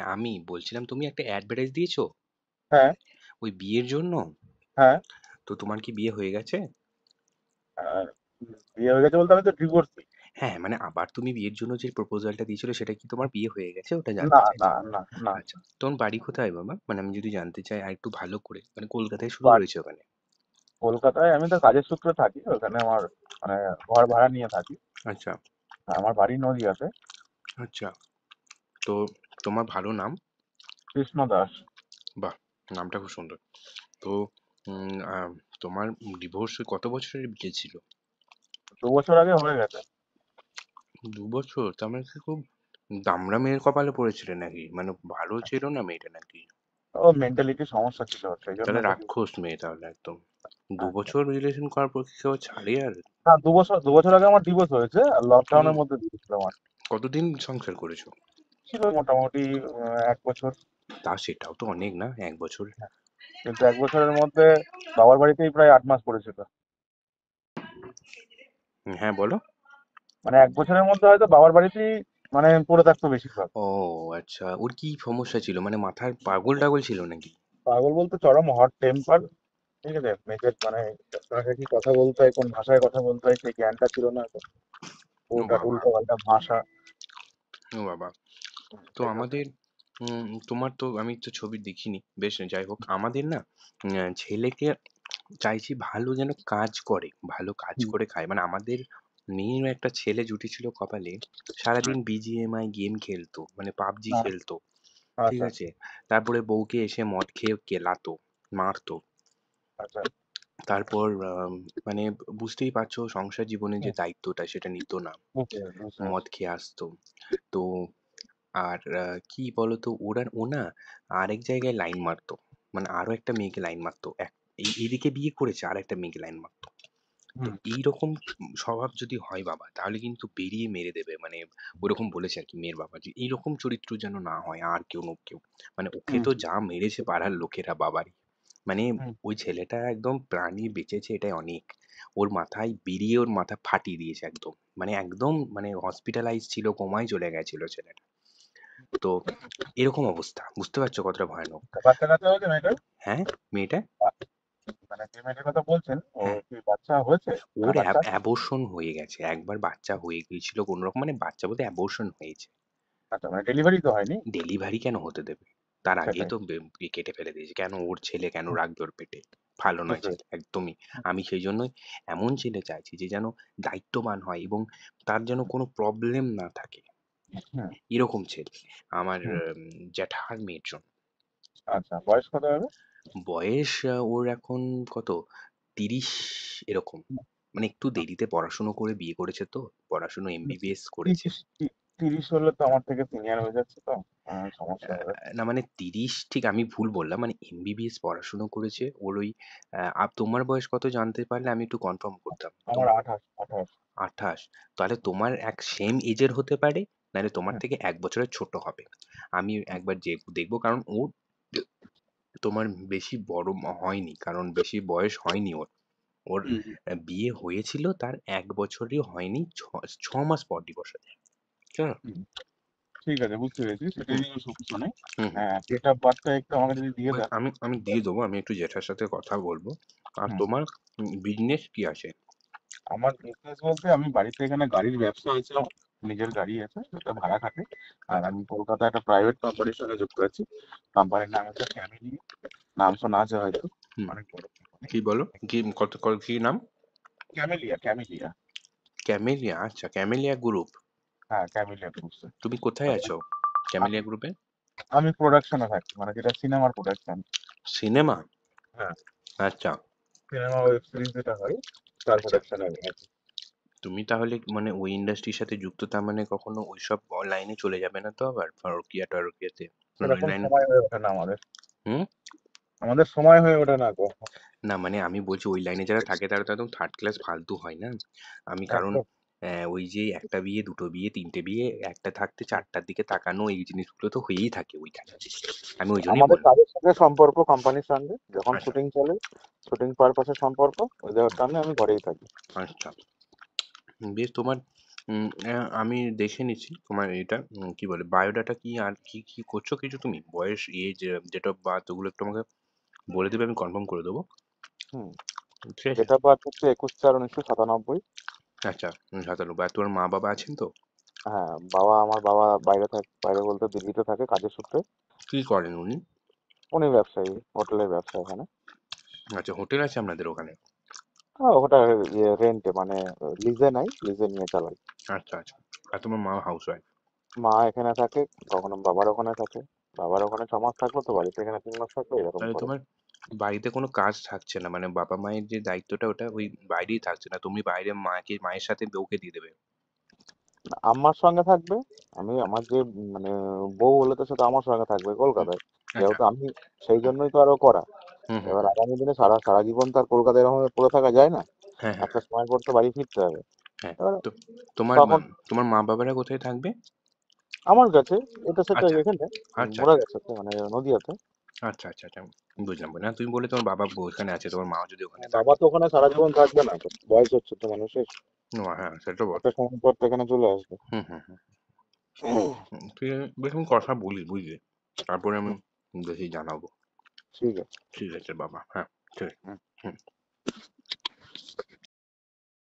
হ্যাঁ, আমি বলছিলাম তুমি একটা অ্যাডভার্টাইজ দিয়েছো হ্যাঁ, ওই বিয়ের জন্য। হ্যাঁ। তো তোমার কি বিয়ে হয়ে গেছে? আর বিয়ে হয়ে গেছে বলতে আমি তো ডিভোর্সি। হ্যাঁ, মানে আবার তুমি বিয়ের জন্য যে প্রপোজালটা দিয়েছিলে সেটা কি তোমার বিয়ে হয়ে গেছে ওটা না, জানতে না, চাইছি। না, না। আচ্ছা, তোমার বাড়ি কোথায় বাবা? মানে আমি যদি জানতে চাই আর একটু ভালো করে, মানে কলকাতায় শুধু বাট রয়েছে ওখানে? কলকাতায় আমি তো কাজের সূত্রে থাকি। ওখানে আমার মানে ঘর ভাড়া নিয়ে থাকি। আচ্ছা। আর আমার বাড়ি নদীয়াতে। আচ্ছা, তো তোমার ভালো নাম। কৃষ্ণ দাস। বাহ, নামটা খুব সুন্দর। তো তোমার ডিভোর্স কত বছরের বিয়ে ছিল? 2 বছর আগে হয়ে গেছে। 2 বছর? তার মানে কি খুব দামড়া মেয়ের কপালে পড়েছিলে নাকি? মানে ভালো ছিল না মেয়েটা নাকি? ও মেন্টালিটি সমস্যা ছিল, সেই তাহলে জন্যই তো রাক্ষস মেয়ে তাহলে একদম। দু আচ্ছা। বছর রিলেশন করার পর কি কেউ ছাড়ে আর? না, 2 বছর আগে আমার ডিভোর্স হয়েছে, আর হুম। লকডাউনের মধ্যে দিয়েছিল আমার। কতদিন সংসার করেছো? ছিল মোটামুটি 1 বছর। তা সেটাও তো অনেক না, 1 বছর। কিন্তু 1 বছরের মধ্যে বাবার বাড়িতেই প্রায় 8 মাস পড়েছিল। হ্যাঁ, বলো। মানে 1 বছরের মধ্যে হয়তো বাবার বাড়িতেই মানে পড়ে থাকতো বেশিরভাগ। ও আচ্ছা, ওর কি সমস্যা ছিল? মানে মাথার পাগল টাগল ছিল নাকি? পাগল বলতে চরম হট টেম্পার। ঠিক আছে, মেয়েদের মানে কাকে কি কথা বলতে হয়, কোন ভাষায় কথা বলতে হয় সেই জ্ঞানটা ছিল না তো। ও উল্টা বাবা, উল্টো পাল্টা ভাষা। ও বাবা। তো সেই জন্য। আমাদের তোমার তো আমি তো ছবি দেখিনি, বেশ যাই হোক আমাদের না ছেলেকে চাইছি ভালো যেন কাজ করে, ভালো কাজ হুম, করে খায়। মানে আমাদের মেয়েরও একটা ছেলে জুটেছিল কপালে, হুম। সারাদিন বিজিএমআই গেম খেলতো, মানে পাবজি আ- খেলতো। ঠিক আচ্ছা, আছে, তারপরে বউকে এসে মদ খেয়ে কেলাতো, মারতো। আচ্ছা। তারপর মানে বুঝতেই পারছো সংসার জীবনের যে হুম, দায়িত্বটা সেটা নিত না, বুঝতে পেরেছি, বুঝতে মদ পেরেছি। খেয়ে আসতো। তো আর কি বলতো ও না আরেক জায়গায় লাইন মারতো, মানে আরো একটা মেয়েকে লাইন মারতো, এদিকে বিয়ে করেছে আর একটা মেয়েকে লাইন মারতো। তো হুম, এইরকম স্বভাব যদি হয় বাবা তাহলে কিন্তু বেরিয়ে মেরে দেবে, মানে ওরকম বলেছে আর কি মেয়ের বাবা, যে এইরকম চরিত্র যেন না হয় আর কেউ। মানে ওকে হুম, তো যা মেরেছে পাড়ার লোকেরা বাবারই, মানে হুম, ওই ছেলেটা একদম প্রাণী বেঁচেছে এটাই অনেক। ওর মাথায় বেরিয়ে ওর মাথা ফাটিয়ে দিয়েছে একদম, মানে একদম মানে হসপিটালাইজ ছিল, কোমায় চলে গেছিল ছেলেটা। তো এরকম অবস্থা, বুঝতে পারছো কতটা ভয়ানক? বাচ্চা কাচ্চা হয়েছে মেয়েটার? হ্যাঁ, মেয়েটা। বা- মানে যে মেয়েটার কথা বলছেন, ও হ্যাঁ, কি বাচ্চা হয়েছে? মানে ওর বাচ্চা আছে? অ্যাবর্শন হয়ে গেছে একবার, বাচ্চা হয়ে গিয়েছিল কোনো রকম, মানে বাচ্চা বলতে অ্যাবর্শন হয়েছে। আচ্ছা, মানে ডেলিভারি তো হয়নি? ডেলিভারি কেন হতে দেবে? তার আগেই সেটাই। তো কেটে ফেলে দিয়েছে, কেন ওর ছেলে কেন হুম, রাখবে ওর পেটে? ভালো নয় বুঝতে ছেলে পেরেছি। একদমই। আমি সেই জন্যই এমন ছেলে চাইছি যে যেন দায়িত্ববান হয় এবং তার যেন কোনো প্রবলেম না থাকে, হুম, এরকম ছেলে আমার হুম। জ্যাঠার মেয়ের জন্য। আচ্ছা, বয়স কত হবে? বয়স ওর এখন কত, 30 এরকম। মানে একটু দেরিতে পড়াশুনো করে বিয়ে করেছে তো, পড়াশুনো এমবিবিএস করেছে। 30 হলে তো আমার থেকে সিনিয়র হয়ে যাচ্ছে তো। সমস্যা হবে। না মানে 30 ঠিক আমি ভুল বললাম, মানে এমবিবিএস পড়াশুনো করেছে ওর ওই তোমার বয়স কত জানতে পারলে আমি একটু কনফার্ম করতাম। আমার তোমার 28, 28। 28? তাহলে তোমার এক সেম এজের হতে পারে, নাহলে তোমার হুম, থেকে 1 বছরের ছোট হবে। আমি হুম, একবার যে দেখবো, কারণ ও তোমার বেশি বড় হয়নি, কারণ বেশি বয়স হয়নি ওর। ওর হুম, হুম, বিয়ে হয়েছিল তার 1 বছরই হয়নি, 6 মাস পর ডিভোর্স হয়েছে। ঠিক আছে? হুম। ঠিক আছে, বুঝতে পেরেছি। সেটা হুম, নিয়ে সমস্যা নেই। হুম, হুম। হ্যাঁ, ডেট অফ বার্থটা একটু আমাকে যদি দিয়ে ওই দেন। আমি আমি দিয়ে দেবো, আমি একটু জেঠার সাথে কথা বলবো। আর হুম। তোমার বিজনেস কি আছে? আমার বিজনেস বলতে আমি বাড়িতে এখানে গাড়ির ব্যবসা আছে আমার। নিজের গাড়ি আছে, যেটা ভাড়া খাটে। আর আচ্ছা। আমি কলকাতায় একটা প্রাইভেট কোম্পানির সঙ্গে যুক্ত আছি। কোম্পানির নাম হচ্ছে ফ্যামিলি। নাম শোনা আছে হয়তো। হুম। অনেক বড় কোম্পানি। কি বলো, কি কি নাম? Camellia, camellia. ক্যামেলিয়া, আচ্ছা ক্যামেলিয়া গ্রুপ। হ্যাঁ, ক্যামেলিয়া গ্রুপস। তুমি কোথায় আছো ক্যামেলিয়া গ্রুপে? আমি প্রোডাকশনে থাকি, মানে যেটা সিনেমার প্রোডাকশন। সিনেমা? হ্যাঁ, আচ্ছা। সিনেমা ওয়েব সিরিজ যেটা হয় তার আচ্ছা, প্রোডাকশনে আমি আছি। তুমি তাহলে মানে ওই ইন্ডাস্ট্রির সাথে যুক্ত, তার মানে কখনো ওইসব লাইনে চলে যাবে না তো আবার ফারুকিয়া টারুকিয়াতে? মানে ওই সেরকম লাইন। সময় হয়ে ওঠে না আমাদের। হুম। আমাদের সময় হয়ে ওঠে না গো। না মানে আমি বলছি ওই লাইনে যারা থাকে তারা তো একদম থার্ড ক্লাস ফালতু হয় না? আমি কারণ একদম। ওই যে একটা বিয়ে, দুটো বিয়ে, তিনটে বিয়ে, একটা থাকতে চারটার দিকে তাকানো, এই জিনিসগুলো তো হয়েই থাকে ওইখানে। আমি ওই জন্যই আমাদের বললাম। কাজের সঙ্গে সম্পর্ক কোম্পানির সঙ্গে, যখন আচ্ছা, শুটিং চলে, শুটিং পারপাসে সম্পর্ক, ওই দেওয়ার টাইমে আমি ঘরেই থাকি। আচ্ছা। বেশ, তোমার আমি দেখে নিচ্ছি তোমার এটা কি বলে বায়োডাটা কি আর কি কি করছো কিছু তুমি বয়স এজ ডেট অফ বার্থ ওগুলো একটু আমাকে বলে দেবে আমি কনফার্ম করে দেবো হুম। ঠিক আছে ডেট অফ বার্থ হচ্ছে 21/4/1997। আচ্ছা 97 আর তোমার মা বাবা আছেন তো হ্যাঁ, বাবা, আমার বাবা বাইরে থাকে, বাইরে বলতে দিল্লিতে থাকে কাজের সূত্রে। কি করেন উনি উনি ব্যবসায়ী, হোটেলের ব্যবসা এখানে। আচ্ছা হোটেল আছে আপনাদের ওখানে ওটা ইয়ে রেন্টে, মানে লিজে নাই, লিজে নিয়ে চালাই। আচ্ছা আচ্ছা আর তোমার মা হাউস ওয়াইফ মা এখানে থাকে, কখনো বাবার ওখানে থাকে। বাবার ওখানে 6 মাস থাকলো তো বাড়িতে এখানে 3 মাস থাকলো, এরকম তাহলে করে। তোমার বাড়িতে কোনো কাজ থাকছে না মানে বাবা মায়ের যে দায়িত্বটা ওটা ওই বাইরেই থাকছে না তুমি বাইরে মায়ের সাথে ওকে দিয়ে দেবে আম্মার সঙ্গে থাকবে। আমি আমার যে মানে বউ হলে তো সেটা আমার সঙ্গে থাকবে হুম, কলকাতায়। আচ্ছা যেহেতু আমি, সেই হুম জন্যই তো আরো করা। হুম হুম এবার হুম, আগামী দিনে সারা সারা জীবন তো আর কলকাতায় এরকম ভাবে পড়ে থাকা যায় না। হ্যাঁ হ্যাঁ একটা সময় পর তো বাড়ি ফিরতে হবে। হ্যাঁ এবার তো তোমার তখন তোমার মা বাবারা কোথায় থাকবে আমার কাছে, এটা সেটা আচ্ছা এখানে আচ্ছা মোরা আচ্ছা গেছে মানে নদীয়াতে। আচ্ছা আচ্ছা আচ্ছা বুঝলাম না তুমি বলে তোমার বাবা ওখানে আছে তোমার মাও যদি ওখানে বাবা থাকে তো ওখানে সারা জীবন থাকবে না তো, বয়স হচ্ছে তো মানুষের। ও হ্যাঁ সেটা একটা বটে সময় পর তো এখানে চলে আসবে। হুম হুম হুম ঠিক আছে বেশ আমি কথা বলি বুঝলি তারপরে আমি দেখি জানাবো ঠিক আছে। ঠিক আছে বাবা হ্যাঁ ঠিক আছে হুম। হুম